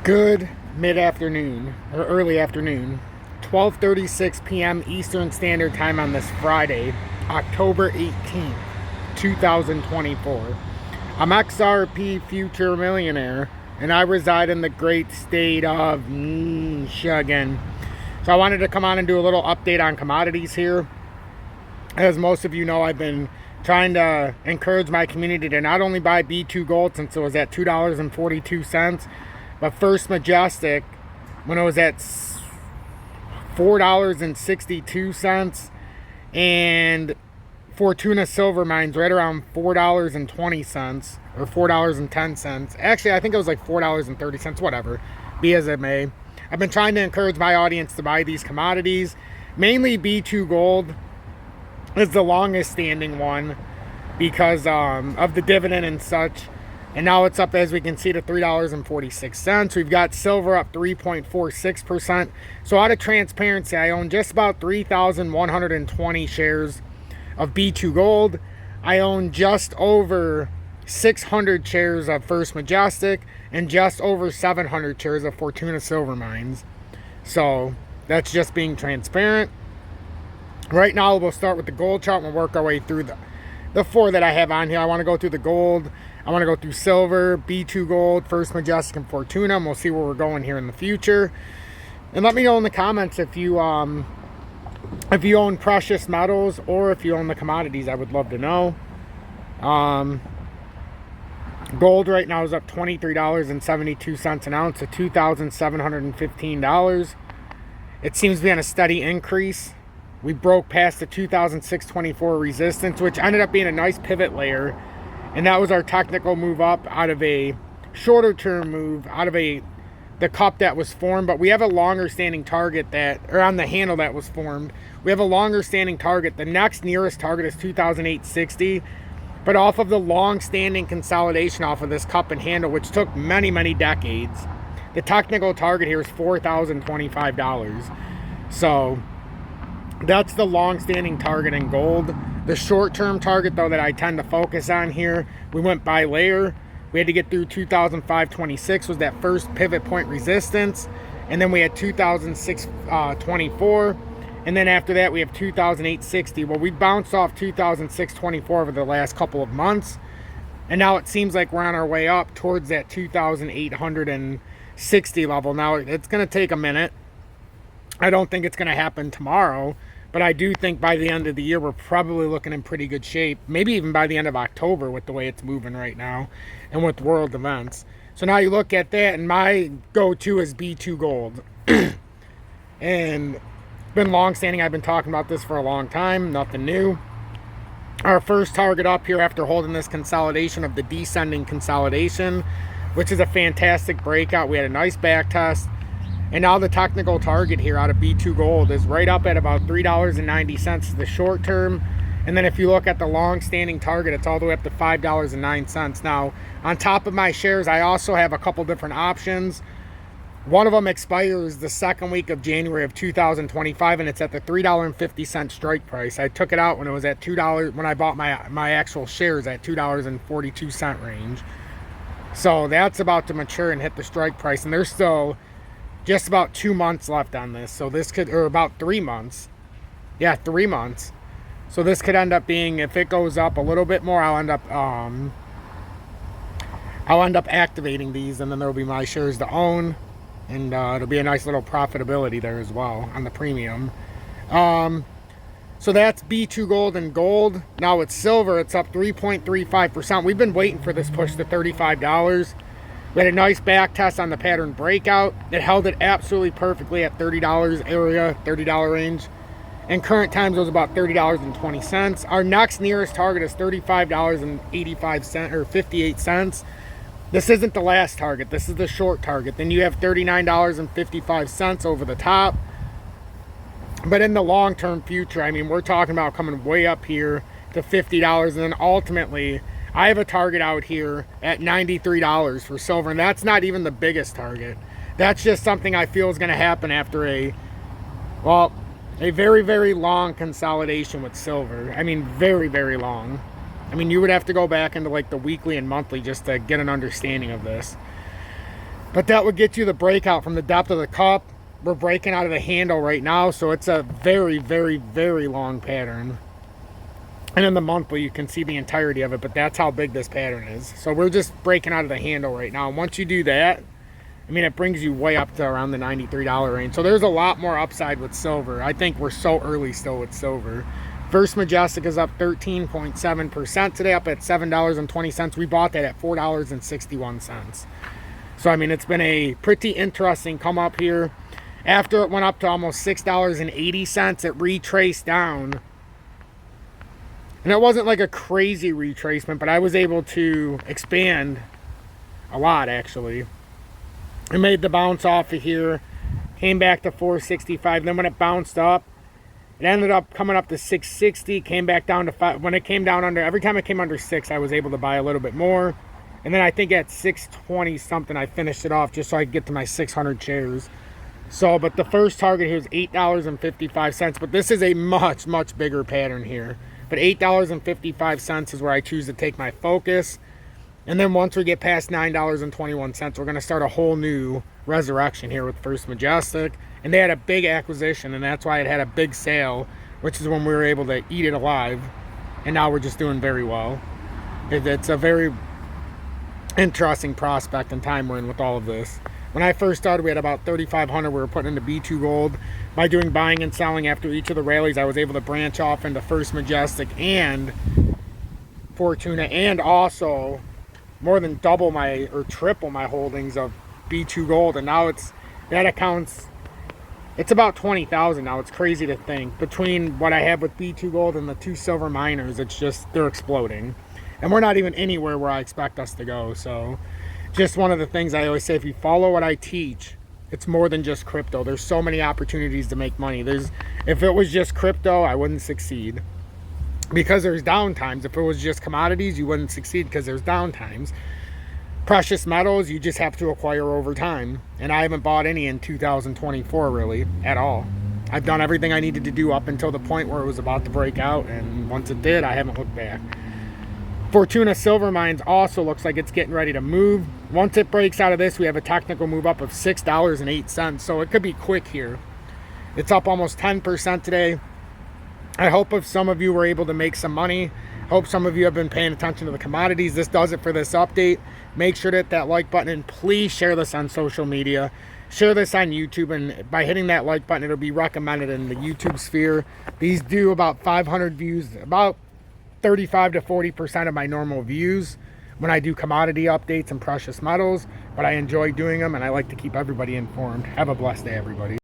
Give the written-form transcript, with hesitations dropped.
Good mid-afternoon, or early afternoon, 12:36 p.m. Eastern Standard Time on this Friday, October 18th, 2024. I'm XRP Future Millionaire, and I reside in the great state of Michigan. So I wanted to come on and do a little update on commodities here. As most of you know, I've been trying to encourage my community to not only buy B2 Gold since it was at $2.42, but First Majestic when it was at $4.62, and Fortuna Silver Mines right around $4.20 or $4.10. Actually, I think it was like $4.30, whatever, be as it may. I've been trying to encourage my audience to buy these commodities. Mainly B2 Gold is the longest standing one because of the dividend and such. And now it's up, as we can see, to $3.46. We've got silver up 3.46%. So out of transparency, I own just about 3,120 shares of B2 Gold. I own just over 600 shares of First Majestic and just over 700 shares of Fortuna Silver Mines. So that's just being transparent. Right now, we'll start with the gold chart and we'll work our way through the four that I have on here. I want to go through the gold. I want to go through silver, B2 Gold, First Majestic, and Fortuna, and we'll see where we're going here in the future. And let me know in the comments if you own precious metals or if you own the commodities. I would love to know. Gold right now is up $23.72 an ounce to $2,715. It seems to be on a steady increase. We broke past the 2,624 resistance, which ended up being a nice pivot layer. And that was our technical move up out of a shorter term move, out of the cup that was formed. But we have a longer standing target or on the handle that was formed. We have a longer standing target. The next nearest target is 2,860. But off of the long standing consolidation off of this cup and handle, which took many, many decades, the technical target here is $4,025. So that's the long-standing target in gold. The short-term target, though, that I tend to focus on here, we went by layer. We had to get through 2,526 was that first pivot point resistance. And then we had 2,624. And then after that, we have 2,860. Well, we bounced off 2,624 over the last couple of months. And now it seems like we're on our way up towards that 2,860 level. Now, it's going to take a minute. I don't think it's going to happen tomorrow, but I do think by the end of the year, we're probably looking in pretty good shape. Maybe even by the end of October with the way it's moving right now and with world events. So now you look at that, and my go-to is B2 Gold. And been long-standing. I've been talking about this for a long time. Nothing new. Our first target up here after holding this consolidation of the descending consolidation, which is a fantastic breakout. We had a nice back test. And now the technical target here out of B2 Gold is right up at about $3.90 the short term. And then if you look at the long-standing target, it's all the way up to $5.09. Now, on top of my shares, I also have a couple different options. One of them expires the second week of January of 2025, and it's at the $3.50 strike price. I took it out when it was at $2, when I bought my actual shares at $2.42 range. So that's about to mature and hit the strike price, and there's still just about 2 months left on this. So this could, or about 3 months. Yeah, 3 months. So this could end up being, if it goes up a little bit more, I'll end up activating these, and then there'll be my shares to own. And it'll be a nice little profitability there as well on the premium. So that's B2 Gold and gold. Now with silver, it's up 3.35%. We've been waiting for this push to $35. We had a nice back test on the pattern breakout. It held it absolutely perfectly at $30 area, $30 range. And current times was about $30.20. Our next nearest target is $35.85 or 58 cents. This isn't the last target. This is the short target. Then you have $39.55 over the top. But in the long-term future, I mean, we're talking about coming way up here to $50. And then ultimately, I have a target out here at $93 for silver, and that's not even the biggest target. That's just something I feel is going to happen after a very, very long consolidation with silver. I mean, very, very long. I mean, you would have to go back into like the weekly and monthly just to get an understanding of this. But that would get you the breakout from the depth of the cup. We're breaking out of the handle right now, so it's a very, very, very long pattern. And in the monthly, you can see the entirety of it, but that's how big this pattern is. So we're just breaking out of the handle right now. And once you do that, I mean, it brings you way up to around the $93 range. So there's a lot more upside with silver. I think we're so early still with silver. First Majestic is up 13.7% today, up at $7.20. We bought that at $4.61. So, I mean, it's been a pretty interesting come up here. After it went up to almost $6.80, it retraced down. And it wasn't like a crazy retracement, but I was able to expand a lot, actually. I made the bounce off of here, came back to 465. Then when it bounced up, it ended up coming up to 660, came back down to 5. When it came down under, every time it came under 6, I was able to buy a little bit more. And then I think at 620 something, I finished it off just so I could get to my 600 shares. So, but the first target here is $8.55. But this is a much, much bigger pattern here. But $8.55 is where I choose to take my focus. And then once we get past $9.21, we're going to start a whole new resurrection here with First Majestic. And they had a big acquisition, and that's why it had a big sale, which is when we were able to eat it alive. And now we're just doing very well. It's a very interesting prospect and time we're in with all of this. When I first started, we had about 3,500 we were putting into B2 Gold. By doing buying and selling after each of the rallies, I was able to branch off into First Majestic and Fortuna, and also more than double my, or triple my holdings of B2 Gold. And now that accounts, it's about 20,000 now. It's crazy to think. Between what I have with B2 Gold and the 2 silver miners, it's just, they're exploding. And we're not even anywhere where I expect us to go. So just one of the things I always say, if you follow what I teach, it's more than just crypto. There's so many opportunities to make money. If it was just crypto, I wouldn't succeed, because there's down times. If it was just commodities, you wouldn't succeed because there's down times. Precious metals, you just have to acquire over time. And I haven't bought any in 2024 really at all. I've done everything I needed to do up until the point where it was about to break out. And once it did, I haven't looked back. Fortuna Silver Mines also looks like it's getting ready to move. Once it breaks out of this, we have a technical move up of $6.08. So it could be quick here. It's up almost 10% today. I hope if some of you were able to make some money. Hope some of you have been paying attention to the commodities. This does it for this update. Make sure to hit that like button, and please share this on social media. Share this on YouTube, and by hitting that like button, it'll be recommended in the YouTube sphere. These do about 500 views, about 35 to 40% of my normal views when I do commodity updates and precious metals, but I enjoy doing them, and I like to keep everybody informed. Have a blessed day, everybody.